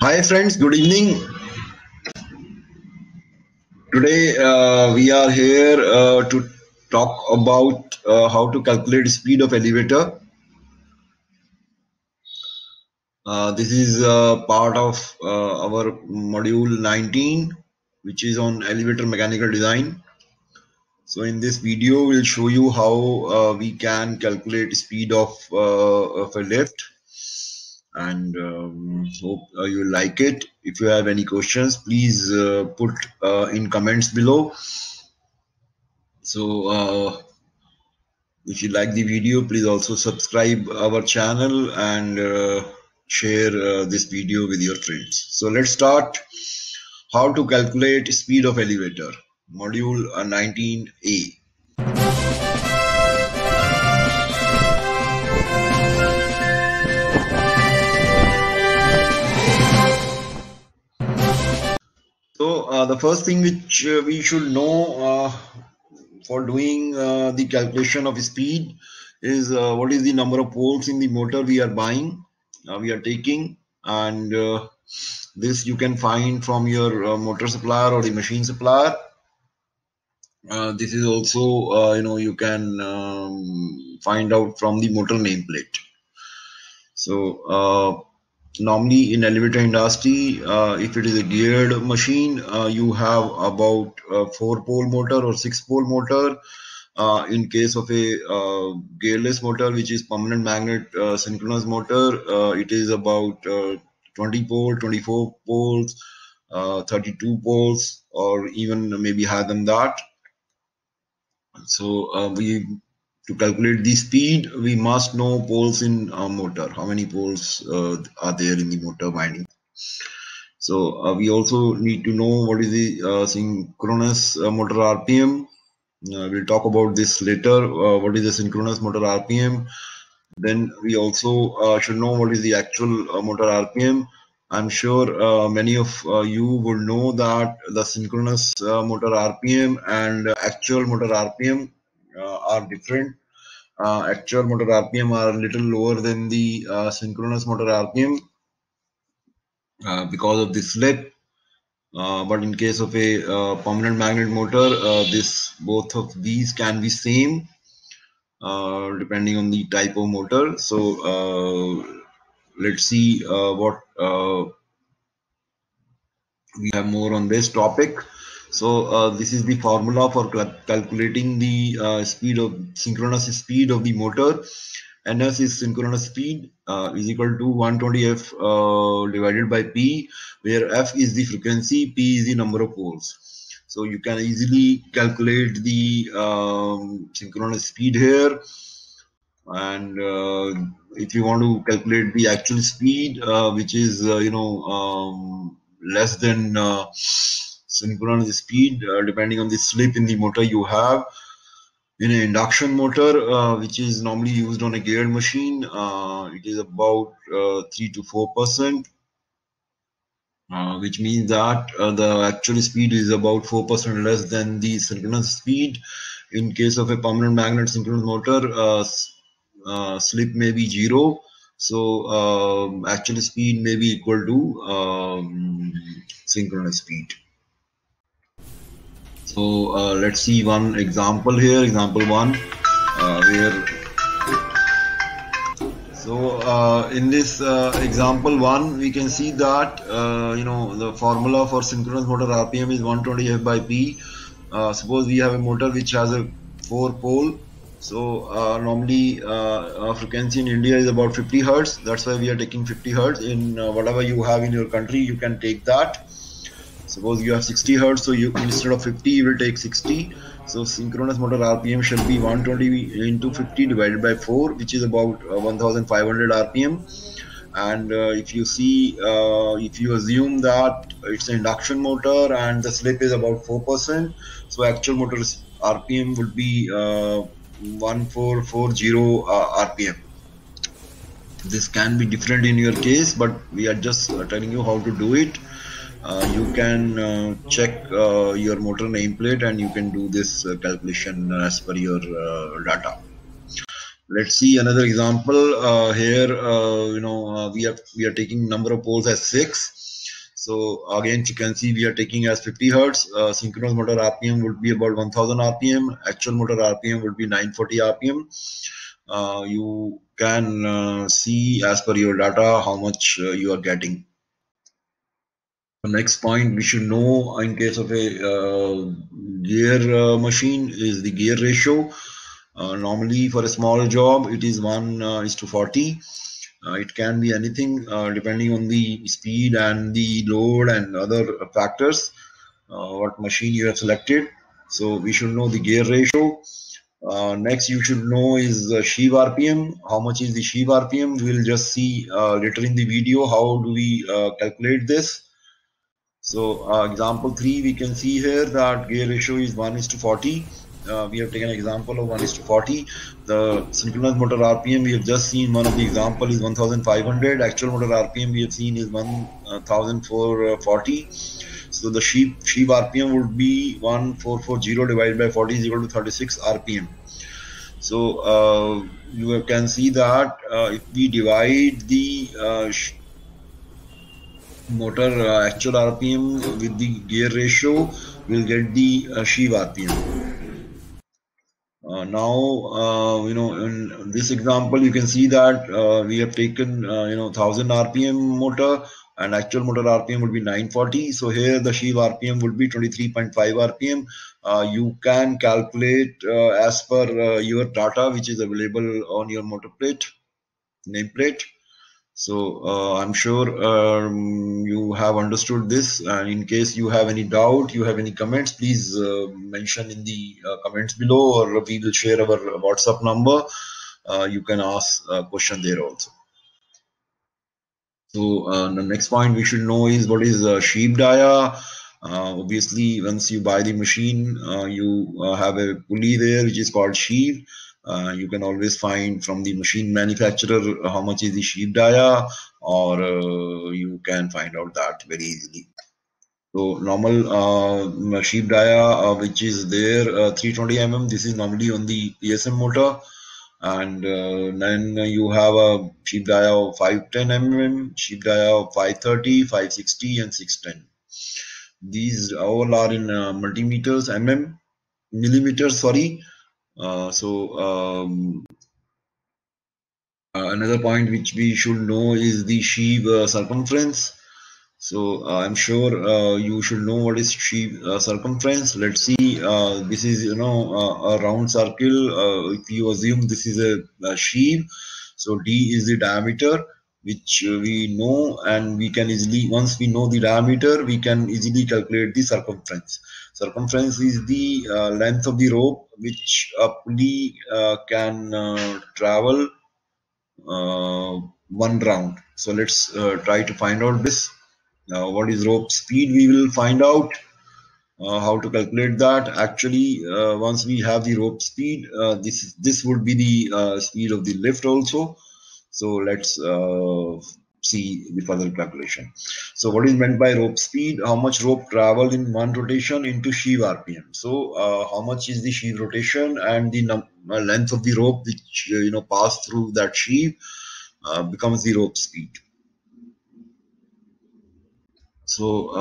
Hi friends, good evening. Today we are here to talk about how to calculate speed of elevator. This is part of our module 19, which is on elevator mechanical design. So in this video, we'll show you how we can calculate speed of a lift, and hope you like it. If you have any questions, please put in comments below. So if you like the video, please also subscribe our channel and share this video with your friends. So let's start. How to calculate speed of elevator, module 19A. So the first thing which we should know for doing the calculation of speed is what is the number of poles in the motor we are buying, we are taking, and this you can find from your motor supplier or the machine supplier. This is also you can find out from the motor nameplate. So normally in elevator industry, if it is a geared machine, you have about 4-pole motor or 6-pole motor. In case of a gearless motor, which is permanent magnet synchronous motor, it is about 20 pole, 24 poles, 32 poles, or even maybe higher than that. So to calculate the speed, we must know poles in motor. How many poles are there in the motor winding? So we also need to know what is the synchronous motor RPM. We'll talk about this later. What is the synchronous motor RPM? Then we also should know what is the actual motor RPM. I'm sure many of you would know that the synchronous motor RPM and actual motor RPM are different. Actual motor RPM are a little lower than the synchronous motor RPM because of the slip. But in case of a permanent magnet motor, both of these can be same depending on the type of motor. So let's see what we have more on this topic. So this is the formula for calculating the synchronous speed of the motor. NS is synchronous speed is equal to 120F divided by P, where F is the frequency, P is the number of poles. So you can easily calculate the synchronous speed here. And if you want to calculate the actual speed, which is less than synchronous speed, depending on the slip in the motor you have. In an induction motor, which is normally used on a geared machine, it is about 3 to 4%, which means that the actual speed is about 4% less than the synchronous speed. In case of a permanent magnet synchronous motor, slip may be 0, so actual speed may be equal to synchronous speed. So let's see one example here. Example 1, in this example 1, we can see that the formula for synchronous motor RPM is 120F by P. Suppose we have a motor which has a 4-pole. So normally our frequency in India is about 50 Hertz. That's why we are taking 50 Hertz. In whatever you have in your country, you can take that. Suppose you have 60 Hertz, so you instead of 50 you will take 60. So synchronous motor RPM shall be 120 into 50 divided by 4, which is about 1500 RPM. And if you see, if you assume that it's an induction motor and the slip is about 4%, so actual motor RPM would be 1440 RPM. This can be different in your case, but we are just telling you how to do it. You can check your motor nameplate and you can do this calculation as per your data. Let's see another example here. We are taking number of poles as 6. So again, you can see we are taking as 50 hertz. Synchronous motor RPM would be about 1000 RPM. Actual motor RPM would be 940 RPM. You can see as per your data how much you are getting. The next point we should know in case of a gear machine is the gear ratio. Normally for a small job it is 1:40. It can be anything depending on the speed and the load and other factors, what machine you have selected. So we should know the gear ratio. Next you should know is sheave RPM. How much is the sheave RPM? We will just see later in the video how do we calculate this. So example 3, we can see here that gear ratio is 1:40. We have taken an example of 1:40. The synchronous motor RPM we have just seen, one of the example is 1500. Actual motor RPM we have seen is 1440. So the sheave RPM would be 1440 divided by 40 is equal to 36 RPM. So you can see that if we divide the motor actual RPM with the gear ratio, we'll get the sheave RPM. Now in this example you can see that we have taken 1000 RPM motor and actual motor RPM would be 940. So here the sheave RPM would be 23.5 RPM. You can calculate as per your data which is available on your motor plate, nameplate. So I'm sure you have understood this, and in case you have any doubt, you have any comments, please mention in the comments below, or we will share our WhatsApp number. You can ask a question there also. So the next point we should know is what is sheave dia. Obviously, once you buy the machine, you have a pulley there which is called sheave. You can always find from the machine manufacturer how much is the sheave dia, or you can find out that very easily. So normal sheave dia which is there 320 mm, this is normally on the PSM motor, and then you have a sheave dia of 510 mm, sheave dia of 530, 560 and 610. These all are in millimeters, sorry. Another point which we should know is the sheave circumference. So I'm sure you should know what is sheave circumference. Let's see. This is a round circle. If you assume this is a sheave, so D is the diameter, which we know, and we can easily, once we know the diameter, we can easily calculate the circumference. Circumference is the length of the rope which a pulley can travel one round. So let's try to find out this. What is rope speed? We will find out how to calculate that. Actually, once we have the rope speed, this would be the speed of the lift also. So let's see the further calculation. So what is meant by rope speed? How much rope travel in one rotation into sheave RPM. So how much is the sheave rotation, and the length of the rope which pass through that sheave becomes the rope speed. So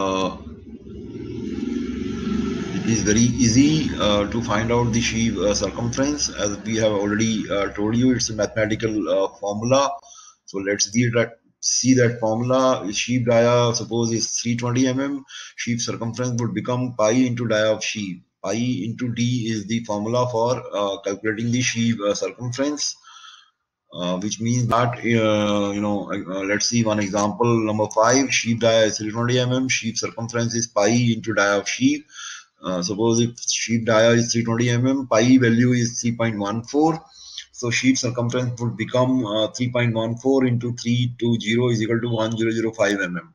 it is very easy to find out the sheave circumference, as we have already told you. It's a mathematical formula. So let's see that formula. Sheave dia, suppose, is 320 mm. Sheave circumference would become pi into dia of sheave. Pi into d is the formula for calculating the sheave circumference. Which means that let's see one example, number 5. Sheave dia is 320 mm. Sheave circumference is pi into dia of sheave. Suppose if sheave dia is 320 mm, pi value is 3.14. So sheave circumference would become 3.14 into 320 is equal to 1005 mm.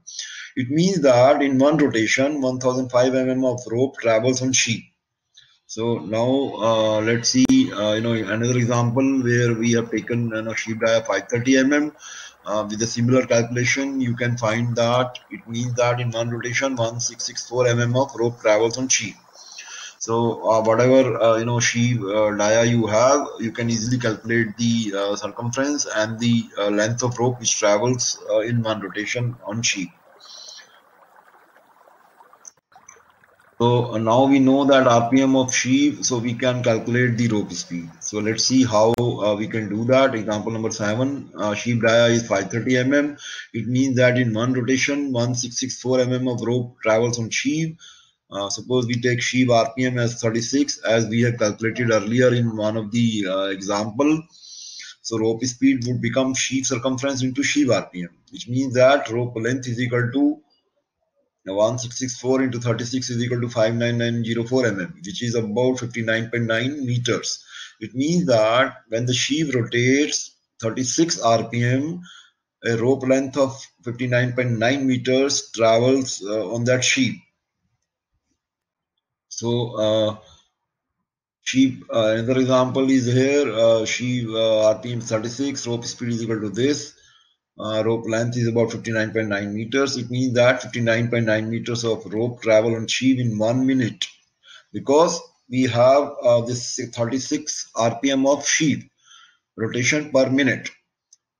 It means that in one rotation 1005 mm of rope travels on sheave. So now let's see another example where we have taken sheave dia 530 mm. With a similar calculation, you can find that it means that in one rotation 1664 mm of rope travels on sheave. So whatever sheave dia you have, you can easily calculate the circumference and the length of rope which travels in one rotation on sheave. So now we know that RPM of sheave, so we can calculate the rope speed. So let's see how we can do that. Example number 7, sheave dia is 530 mm. It means that in one rotation, 1664 mm of rope travels on sheave. Suppose we take sheave RPM as 36, as we have calculated earlier in one of the example. So rope speed would become sheave circumference into sheave RPM, which means that rope length is equal to 1664 into 36 is equal to 59904 mm, which is about 59.9 meters. It means that when the sheave rotates 36 RPM, a rope length of 59.9 meters travels on that sheave. So sheave, another example is here, sheave RPM 36, rope speed is equal to this. Rope length is about 59.9 meters. It means that 59.9 meters of rope travel on sheave in 1 minute, because we have this 36 RPM of sheave rotation per minute.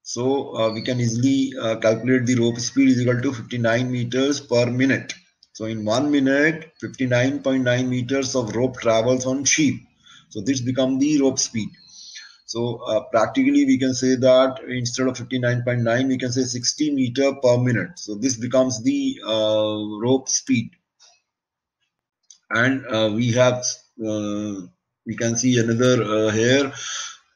So we can easily calculate the rope speed is equal to 59 meters per minute. So in 1 minute, 59.9 meters of rope travels on sheave. So this becomes the rope speed. So practically we can say that instead of 59.9, we can say 60 meter per minute. So this becomes the rope speed. And we can see another here.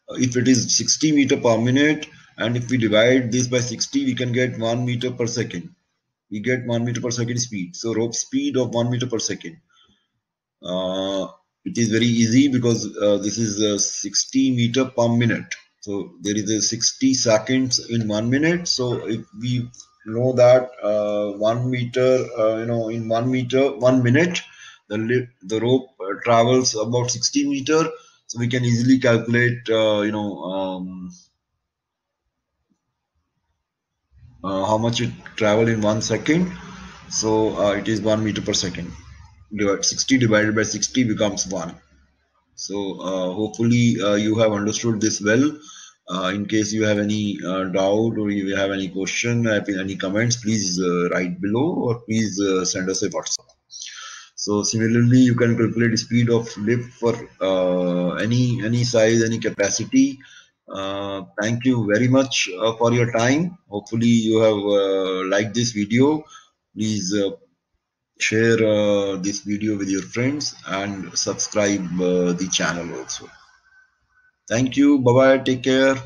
If it is 60 meter per minute, and if we divide this by 60, we can get 1 meter per second. We get 1 meter per second speed. So rope speed of 1 meter per second. It is very easy because this is 60 meter per minute. So there is a 60 seconds in 1 minute. So if we know that 1 meter, in 1 minute, the rope travels about 60 meter. So we can easily calculate, how much it travel in 1 second. So it is 1 meter per second. 60 divided by 60 becomes 1. So hopefully you have understood this well. In case you have any doubt or you have any question, any comments, please write below, or please send us a WhatsApp. So similarly, you can calculate the speed of lift for any size, any capacity. Thank you very much for your time. Hopefully you have liked this video. Please share this video with your friends and subscribe the channel also. Thank you. Bye bye. Take care.